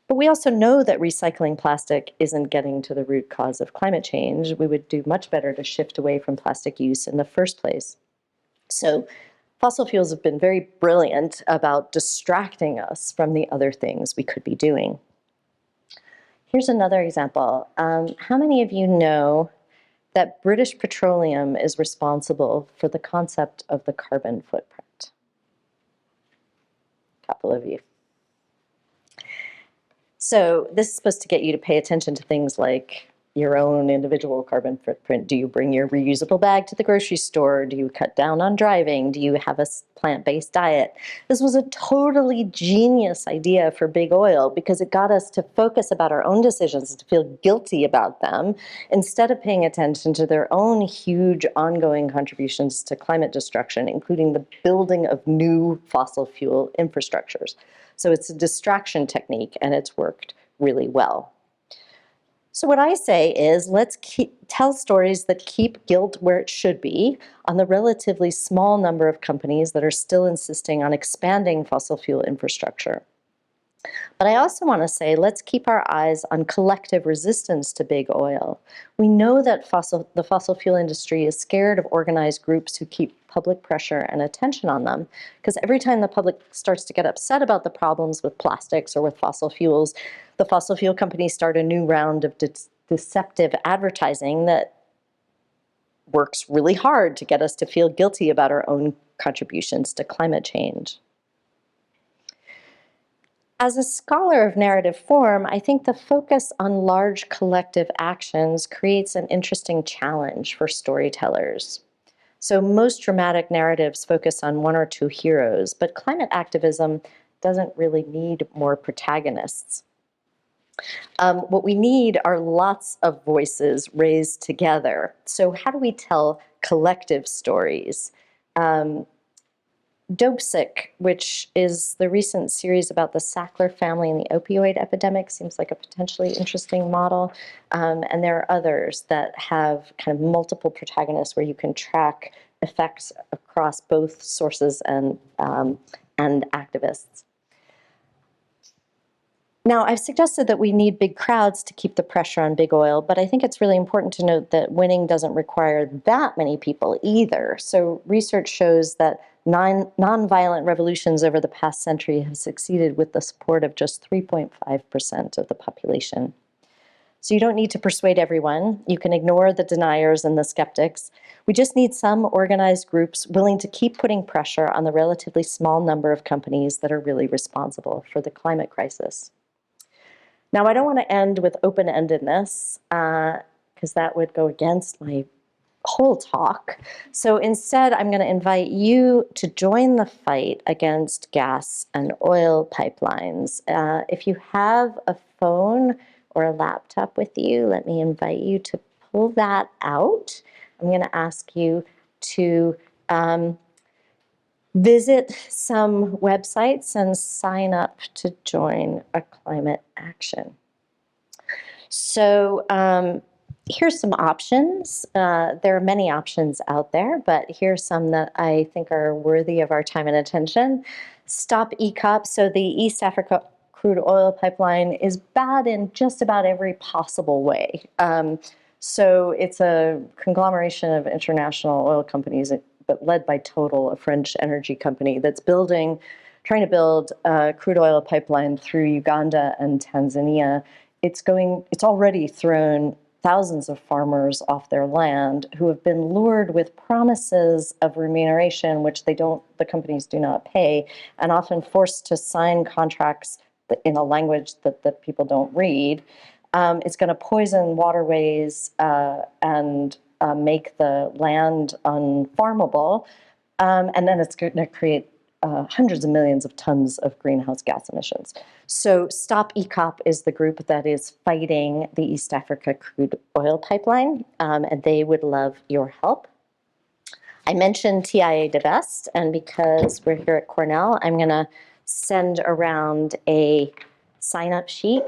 But we also know that recycling plastic isn't getting to the root cause of climate change. We would do much better to shift away from plastic use in the first place. So fossil fuels have been very brilliant about distracting us from the other things we could be doing. Here's another example. How many of you know that British Petroleum is responsible for the concept of the carbon footprint? A couple of you. So this is supposed to get you to pay attention to things like your own individual carbon footprint? Do you bring your reusable bag to the grocery store? Do you cut down on driving? Do you have a plant-based diet? This was a totally genius idea for big oil because it got us to focus about our own decisions, to feel guilty about them, instead of paying attention to their own huge ongoing contributions to climate destruction, including the building of new fossil fuel infrastructures. So it's a distraction technique, and it's worked really well. So what I say is, let's tell stories that keep guilt where it should be on the relatively small number of companies that are still insisting on expanding fossil fuel infrastructure. But I also want to say, let's keep our eyes on collective resistance to big oil. We know that the fossil fuel industry is scared of organized groups who keep public pressure and attention on them, because every time the public starts to get upset about the problems with plastics or with fossil fuels, the fossil fuel companies start a new round of deceptive advertising that works really hard to get us to feel guilty about our own contributions to climate change. As a scholar of narrative form, I think the focus on large collective actions creates an interesting challenge for storytellers. So most dramatic narratives focus on one or two heroes, but climate activism doesn't really need more protagonists. What we need are lots of voices raised together. So how do we tell collective stories? Dopesick, which is the recent series about the Sackler family and the opioid epidemic, seems like a potentially interesting model. And there are others that have kind of multiple protagonists where you can track effects across both sources and activists. Now, I've suggested that we need big crowds to keep the pressure on big oil, but I think it's really important to note that winning doesn't require that many people either. So research shows that nonviolent revolutions over the past century have succeeded with the support of just 3.5% of the population. So you don't need to persuade everyone. You can ignore the deniers and the skeptics. We just need some organized groups willing to keep putting pressure on the relatively small number of companies that are really responsible for the climate crisis. Now, I don't want to end with open-endedness, because that would go against my whole talk. So instead, I'm going to invite you to join the fight against gas and oil pipelines. If you have a phone or a laptop with you, let me invite you to pull that out. I'm going to ask you to visit some websites and sign up to join a climate action. So here's some options. There are many options out there, but here's some that I think are worthy of our time and attention. Stop EACOP. So the East Africa crude oil pipeline is bad in just about every possible way. So it's a conglomeration of international oil companies, but led by Total, a French energy company that's trying to build a crude oil pipeline through Uganda and Tanzania. It's already thrown thousands of farmers off their land who have been lured with promises of remuneration, which the companies do not pay, and often forced to sign contracts in a language that the people don't read. It's going to poison waterways and make the land unfarmable, and then it's going to create hundreds of millions of tons of greenhouse gas emissions. So Stop EACOP is the group that is fighting the East Africa crude oil pipeline, and they would love your help. I mentioned TIA Divest, and because we're here at Cornell, I'm going to send around a sign-up sheet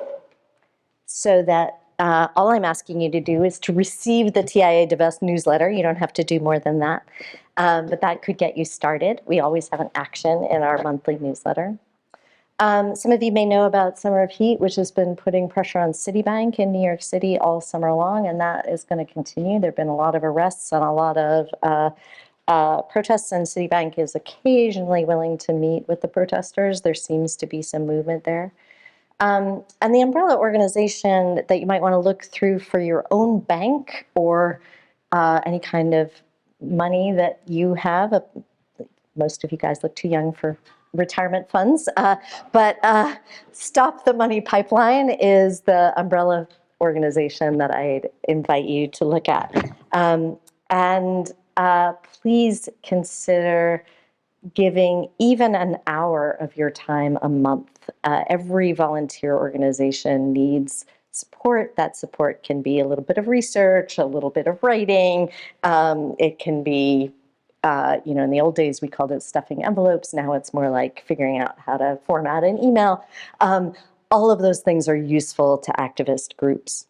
so that all I'm asking you to do is to receive the TIA Divest newsletter. You don't have to do more than that, but that could get you started. We always have an action in our monthly newsletter. Some of you may know about Summer of Heat, which has been putting pressure on Citibank in New York City all summer long, and that is going to continue. There have been a lot of arrests and a lot of protests, and Citibank is occasionally willing to meet with the protesters. There seems to be some movement there. And the umbrella organization that you might want to look through for your own bank or any kind of money that you have. Most of you guys look too young for retirement funds, but Stop the Money Pipeline is the umbrella organization that I'd invite you to look at. And please consider giving even an hour of your time a month. Every volunteer organization needs support. That support can be a little bit of research, a little bit of writing. It can be, in the old days we called it stuffing envelopes. Now it's more like figuring out how to format an email. All of those things are useful to activist groups.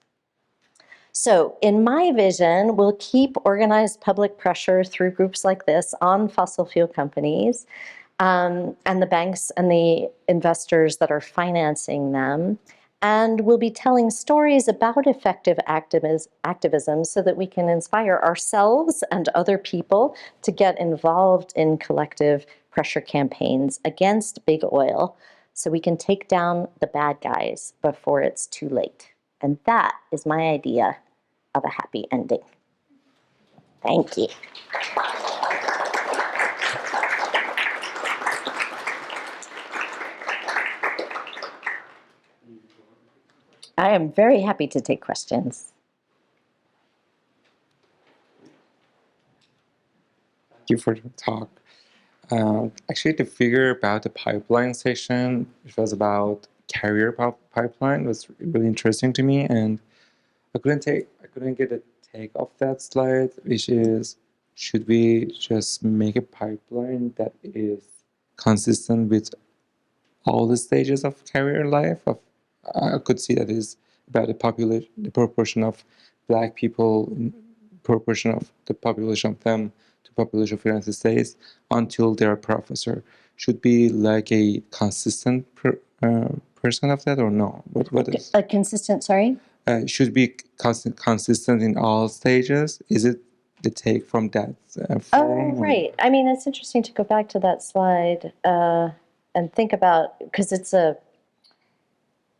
So in my vision, we'll keep organized public pressure through groups like this on fossil fuel companies and the banks and the investors that are financing them. And we'll be telling stories about effective activism so that we can inspire ourselves and other people to get involved in collective pressure campaigns against big oil so we can take down the bad guys before it's too late. And that is my idea of a happy ending. Thank you. I am very happy to take questions. Thank you for the talk. Actually, the figure about the pipeline section, which was about carrier pipeline, was really interesting to me, and I couldn't get a take of that slide, which is, should we just make a pipeline that is consistent with all the stages of carrier life? I could see that is about the proportion of Black people, proportion of the population of them to population of the United States until they're a professor. Should be like a consistent person of that or no? What is a consistent? Sorry. Should be consistent in all stages. Is it the take from that? Oh, right. I mean, it's interesting to go back to that slide and think about, because it's a.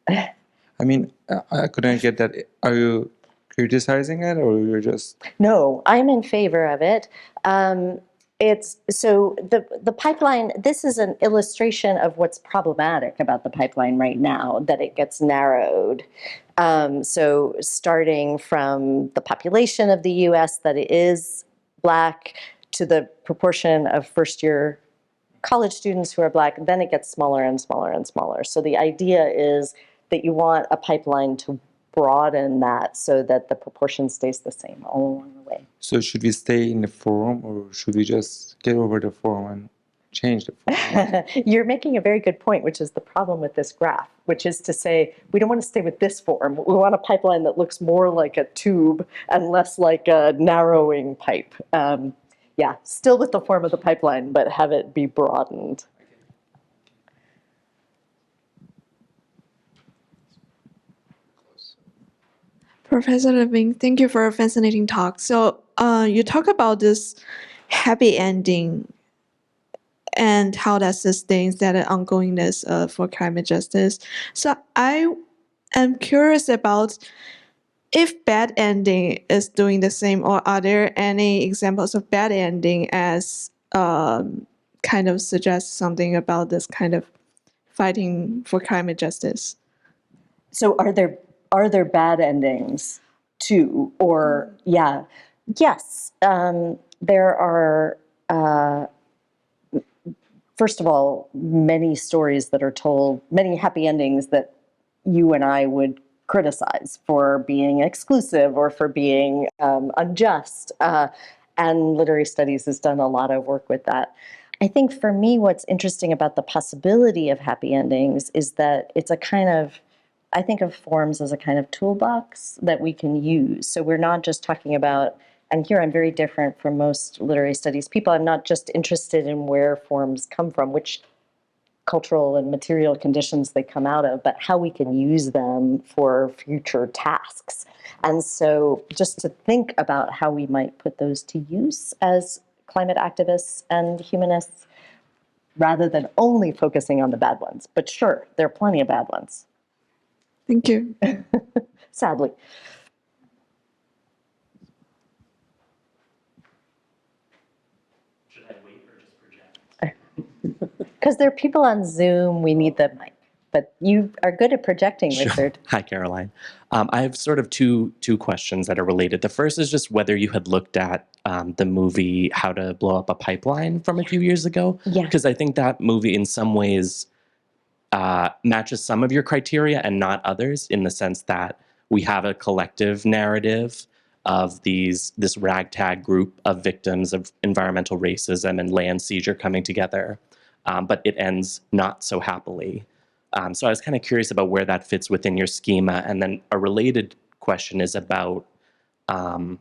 I mean, I couldn't get that. Are you criticizing it, or you're just? No, I'm in favor of it. It's so the pipeline. This is an illustration of what's problematic about the pipeline right now, that it gets narrowed. So starting from the population of the U.S. that it is Black to the proportion of first-year college students who are Black, then it gets smaller and smaller and smaller. So the idea is that you want a pipeline to broaden that so that the proportion stays the same all along the way. So should we stay in the forum, or should we just get over the forum and change the forum? You're making a very good point, which is the problem with this graph, which is to say we don't want to stay with this form. We want a pipeline that looks more like a tube and less like a narrowing pipe. Yeah, still with the form of the pipeline, but have it be broadened. Professor Levine, thank you for a fascinating talk. So you talk about this happy ending and how that sustains that ongoingness for climate justice. So I am curious about if bad ending is doing the same, or are there any examples of bad ending as kind of suggest something about this kind of fighting for climate justice? So are there bad endings too? Or yeah, yes, there are. First of all, many stories that are told, many happy endings that you and I would criticize for being exclusive or for being unjust. And literary studies has done a lot of work with that. I think for me, what's interesting about the possibility of happy endings is that it's a kind of, I think of forms as a kind of toolbox that we can use. So we're not just talking about, and here I'm very different from most literary studies people, I'm not just interested in where forms come from, which cultural and material conditions they come out of, but how we can use them for future tasks. And so just to think about how we might put those to use as climate activists and humanists, rather than only focusing on the bad ones. But sure, there are plenty of bad ones. Thank you. Sadly. Should I wait or just project? Because there are people on Zoom, we need the mic. but you are good at projecting, Sure. Richard. Hi, Caroline. I have sort of two questions that are related. The first is just whether you had looked at the movie How to Blow Up a Pipeline from a few years ago. Yeah. Because I think that movie in some ways matches some of your criteria and not others, in the sense that we have a collective narrative of this ragtag group of victims of environmental racism and land seizure coming together, but it ends not so happily. So I was kind of curious about where that fits within your schema. And then a related question is about, I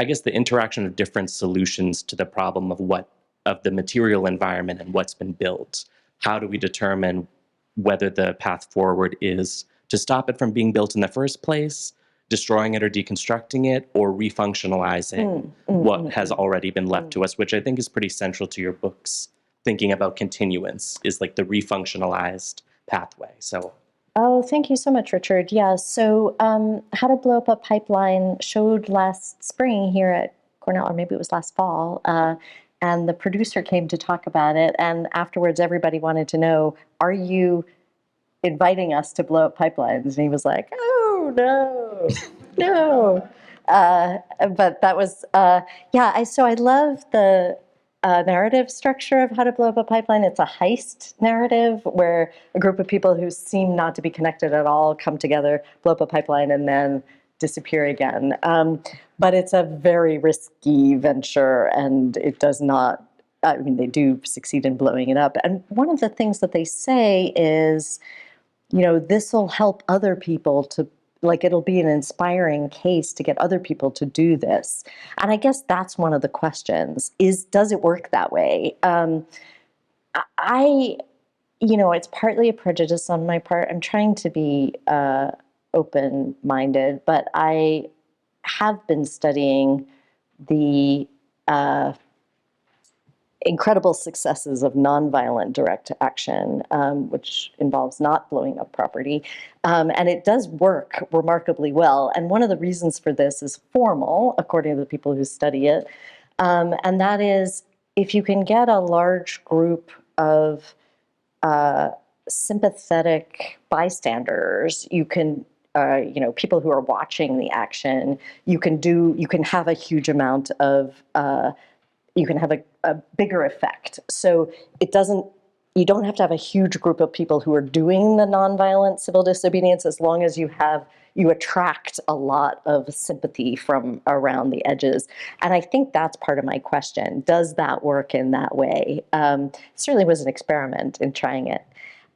guess, the interaction of different solutions to the problem of the material environment and what's been built. How do we determine whether the path forward is to stop it from being built in the first place, destroying it or deconstructing it, or refunctionalizing what has already been left to us, which I think is pretty central to your book's thinking about continuance, is like the refunctionalized pathway. So, Oh, thank you so much, Richard. Yeah, so How to Blow Up a Pipeline showed last spring here at Cornell, or maybe it was last fall, and the producer came to talk about it, and afterwards everybody wanted to know, are you inviting us to blow up pipelines? And he was like, oh, no, no. But that was, so I love the narrative structure of How to Blow Up a Pipeline. It's a heist narrative where a group of people who seem not to be connected at all come together, blow up a pipeline, and then disappear again. But it's a very risky venture, and it does not, I mean, they do succeed in blowing it up. And one of the things that they say is, this will help other people to, like, it'll be an inspiring case to get other people to do this. And I guess that's one of the questions is, does it work that way? It's partly a prejudice on my part. I'm trying to be open-minded, but I have been studying the incredible successes of nonviolent direct action, which involves not blowing up property. And it does work remarkably well. And one of the reasons for this is formal, according to the people who study it. And that is, if you can get a large group of sympathetic bystanders, you can, people who are watching the action, you can have a huge amount of you can have a bigger effect. So you don't have to have a huge group of people who are doing the nonviolent civil disobedience, as long as you attract a lot of sympathy from around the edges. And I think that's part of my question. Does that work in that way? It certainly was an experiment in trying it.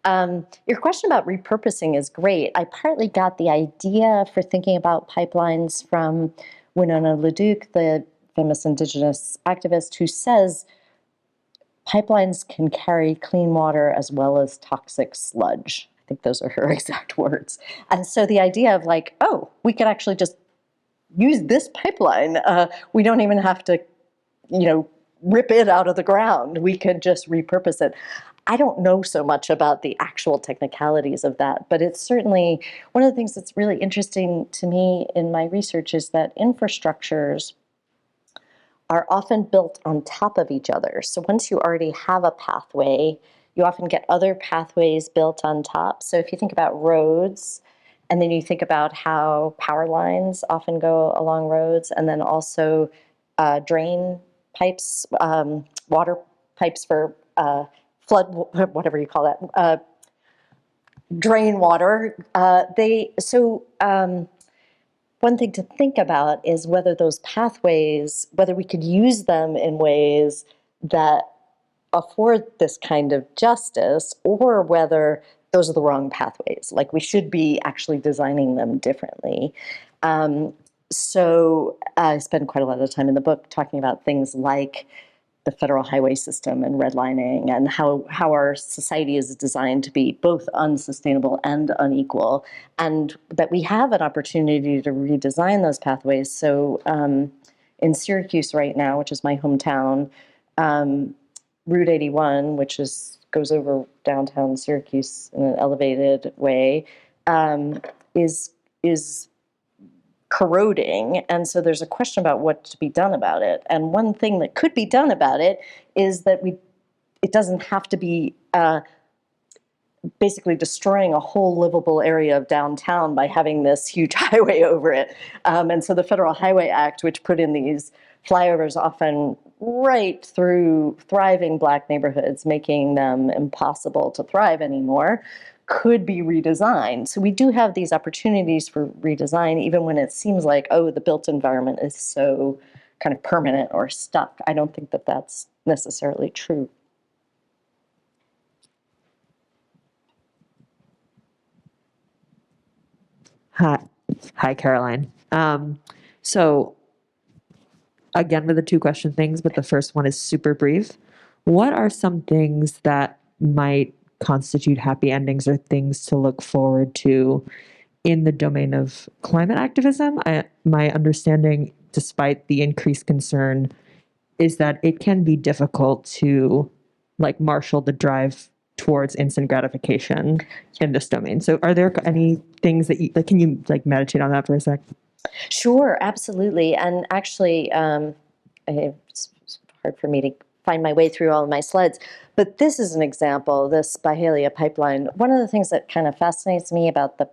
Your question about repurposing is great. I partly got the idea for thinking about pipelines from Winona LaDuke, the famous Indigenous activist, who says pipelines can carry clean water as well as toxic sludge. I think those are her exact words. And so the idea of like, oh, we could actually just use this pipeline. We don't even have to, rip it out of the ground. We could just repurpose it. I don't know so much about the actual technicalities of that, but it's certainly one of the things that's really interesting to me in my research is that infrastructures are often built on top of each other. So once you already have a pathway, you often get other pathways built on top. So if you think about roads, and then you think about how power lines often go along roads, and then also drain pipes, water pipes for flood, whatever you call that, drain water. One thing to think about is whether those pathways, whether we could use them in ways that afford this kind of justice, or whether those are the wrong pathways. Like, we should be actually designing them differently. So I spend quite a lot of time in the book talking about things like the federal highway system and redlining, and how our society is designed to be both unsustainable and unequal, and that we have an opportunity to redesign those pathways. So in Syracuse right now, which is my hometown, Route 81, which goes over downtown Syracuse in an elevated way, is corroding, and so there's a question about what to be done about it. And one thing that could be done about it is that it doesn't have to be basically destroying a whole livable area of downtown by having this huge highway over it. And so the Federal Highway Act, which put in these flyovers often right through thriving Black neighborhoods, making them impossible to thrive anymore, could be redesigned. So we do have these opportunities for redesign, even when it seems like, oh, the built environment is so kind of permanent or stuck. I don't think that that's necessarily true. Hi, Caroline. So again, with the 2-question things, but the first one is super brief. What are some things that might constitute happy endings or things to look forward to in the domain of climate activism? My understanding, despite the increased concern, is that it can be difficult to like marshal the drive towards instant gratification in this domain. So are there any things that you, like, can you like meditate on that for a sec? Sure, absolutely. And actually, it's hard for me to find my way through all of my slides, but this is an example, this Byhalia pipeline. One of the things that kind of fascinates me about the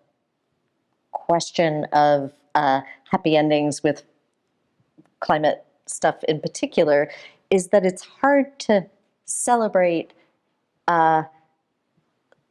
question of happy endings with climate stuff in particular is that it's hard to celebrate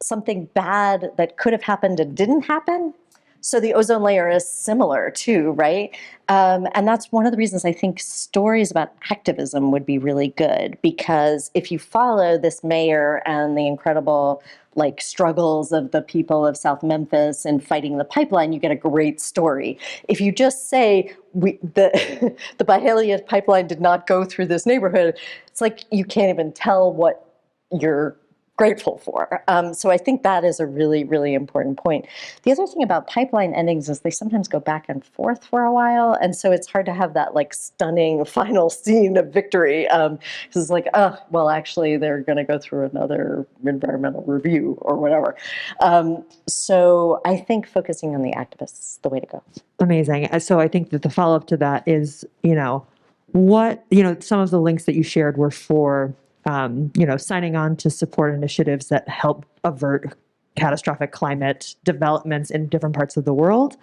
something bad that could have happened and didn't happen. So the ozone layer is similar too, right? And that's one of the reasons I think stories about activism would be really good, because if you follow this mayor and the incredible like struggles of the people of South Memphis in fighting the pipeline, you get a great story. If you just say the Byhalia pipeline did not go through this neighborhood, it's like you can't even tell what you're grateful for. So I think that is a really, really important point. The other thing about pipeline endings is they sometimes go back and forth for a while. And so it's hard to have that like stunning final scene of victory. Because it's like, oh, well, actually, they're going to go through another environmental review or whatever. So I think focusing on the activists is the way to go. Amazing. So I think that the follow-up to that is, some of the links that you shared were for signing on to support initiatives that help avert catastrophic climate developments in different parts of the world.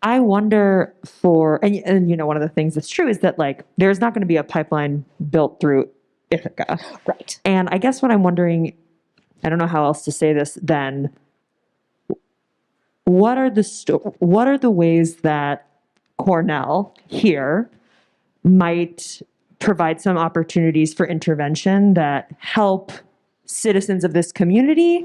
I wonder and one of the things that's true is that like there's not going to be a pipeline built through Ithaca. Right. And I guess what I'm wondering, I don't know how else to say this then, what are the ways that Cornell here might provide some opportunities for intervention that help citizens of this community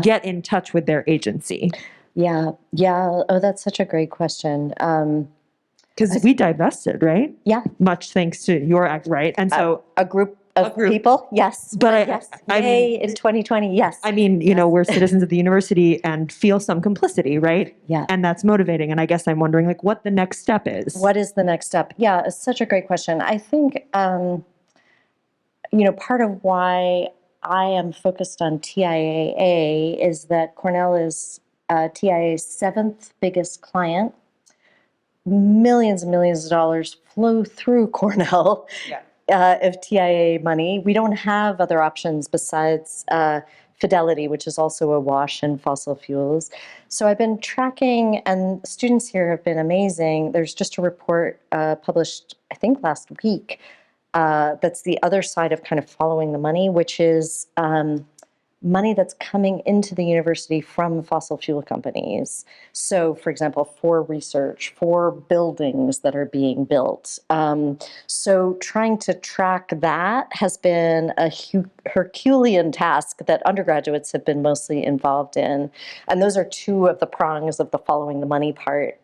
get in touch with their agency? Yeah. Oh, that's such a great question. Because we divested, right? Yeah. Much thanks to your act, right? And so a group of people, yes. But yes. I Yay, mean, in 2020, yes. I mean, we're citizens of the university and feel some complicity, right? Yeah. And that's motivating. And I guess I'm wondering, like, what the next step is. What is the next step? Yeah, it's such a great question. I think, part of why I am focused on TIAA is that Cornell is TIAA's 7th biggest client. Millions and millions of dollars flow through Cornell. Yeah. Of TIAA money. We don't have other options besides Fidelity, which is also awash in fossil fuels. So I've been tracking, and students here have been amazing. There's just a report published, I think, last week that's the other side of kind of following the money, which is money that's coming into the university from fossil fuel companies. So, for example, for research, for buildings that are being built. So trying to track that has been a Herculean task that undergraduates have been mostly involved in. And those are 2 of the prongs of the following the money part.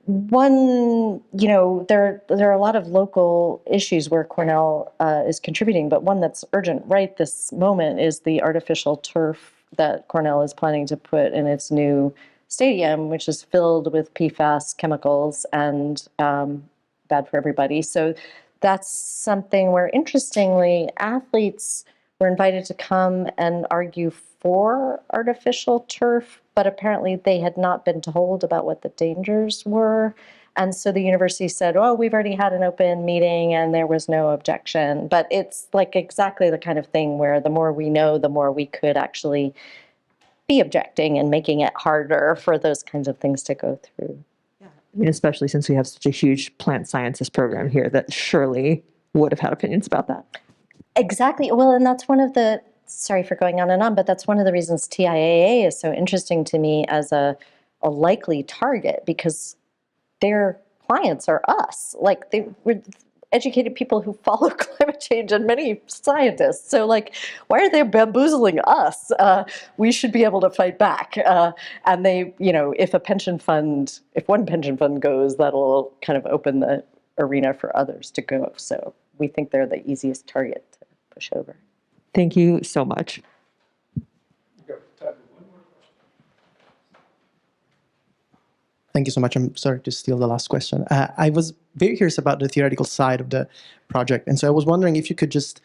One, there are a lot of local issues where Cornell is contributing, but one that's urgent right this moment is the artificial turf that Cornell is planning to put in its new stadium, which is filled with PFAS chemicals and bad for everybody. So that's something where, interestingly, athletes were invited to come and argue for artificial turf, but apparently they had not been told about what the dangers were. And so the university said, oh, we've already had an open meeting and there was no objection. But it's like exactly the kind of thing where the more we know, the more we could actually be objecting and making it harder for those kinds of things to go through. I mean, especially since we have such a huge plant sciences program here that surely would have had opinions about that. Exactly. Well, and that's one of the, sorry for going on and on, but that's one of the reasons TIAA is so interesting to me as a likely target, because their clients are us. Like, we're educated people who follow climate change and many scientists. So like, why are they bamboozling us? We should be able to fight back. And they, if one pension fund goes, that'll kind of open the arena for others to go. So we think they're the easiest target to push over. Thank you so much. Thank you so much. I'm sorry to steal the last question. I was very curious about the theoretical side of the project. And so I was wondering if you could just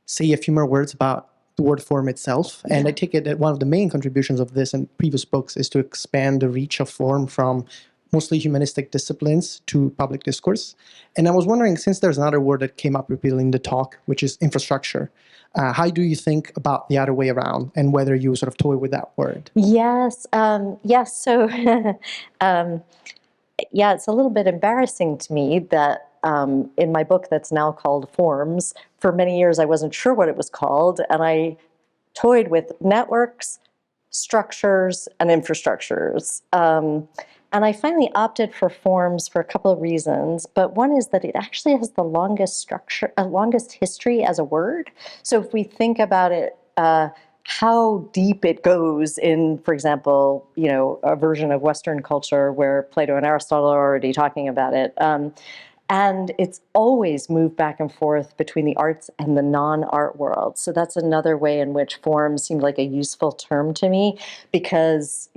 say a few more words about the word form itself. And I take it that one of the main contributions of this and previous books is to expand the reach of form from mostly humanistic disciplines to public discourse. And I was wondering, since there's another word that came up repeatedly in the talk, which is infrastructure, how do you think about the other way around and whether you sort of toy with that word? Yes. Yes. So, it's a little bit embarrassing to me that in my book that's now called Forms, for many years I wasn't sure what it was called, and I toyed with networks, structures, and infrastructures. And I finally opted for forms for a couple of reasons, but one is that it actually has the longest history as a word. So if we think about it, how deep it goes in, for example, a version of Western culture where Plato and Aristotle are already talking about it. And it's always moved back and forth between the arts and the non-art world. So that's another way in which form seemed like a useful term to me, because,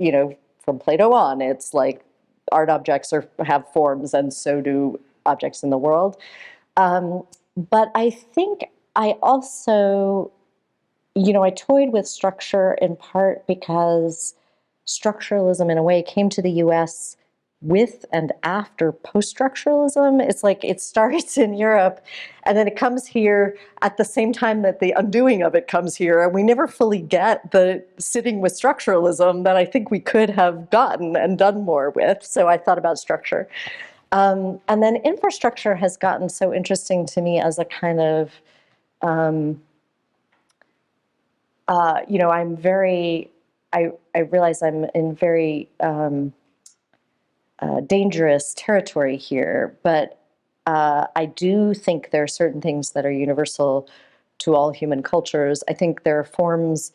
from Plato on, it's like art objects have forms, and so do objects in the world. But I think I also, I toyed with structure in part because structuralism, in a way, came to the US with and after post-structuralism. It's like it starts in Europe and then it comes here at the same time that the undoing of it comes here. And we never fully get the sitting with structuralism that I think we could have gotten and done more with. So I thought about structure. And then infrastructure has gotten so interesting to me as a kind of, I realize I'm in very dangerous territory here, but I do think there are certain things that are universal to all human cultures. I think there are forms,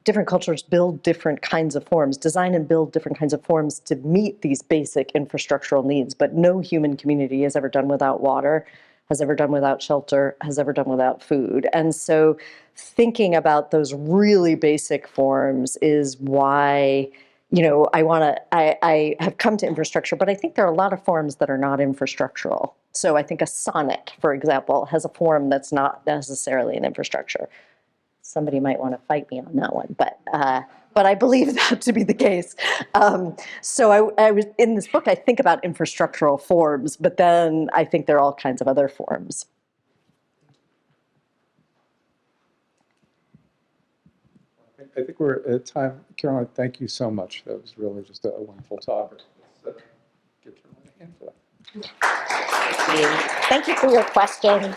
different cultures build different kinds of forms, design and build different kinds of forms to meet these basic infrastructural needs, but no human community has ever done without water, has ever done without shelter, has ever done without food. And so thinking about those really basic forms is why, I have come to infrastructure, but I think there are a lot of forms that are not infrastructural. So I think a sonnet, for example, has a form that's not necessarily an infrastructure. Somebody might want to fight me on that one, but I believe that to be the case. So I was in this book, I think about infrastructural forms, but then I think there are all kinds of other forms. I think we're at time. Caroline, thank you so much. That was really just a wonderful talk. Let's give Caroline a hand for that. Thank you for your questions.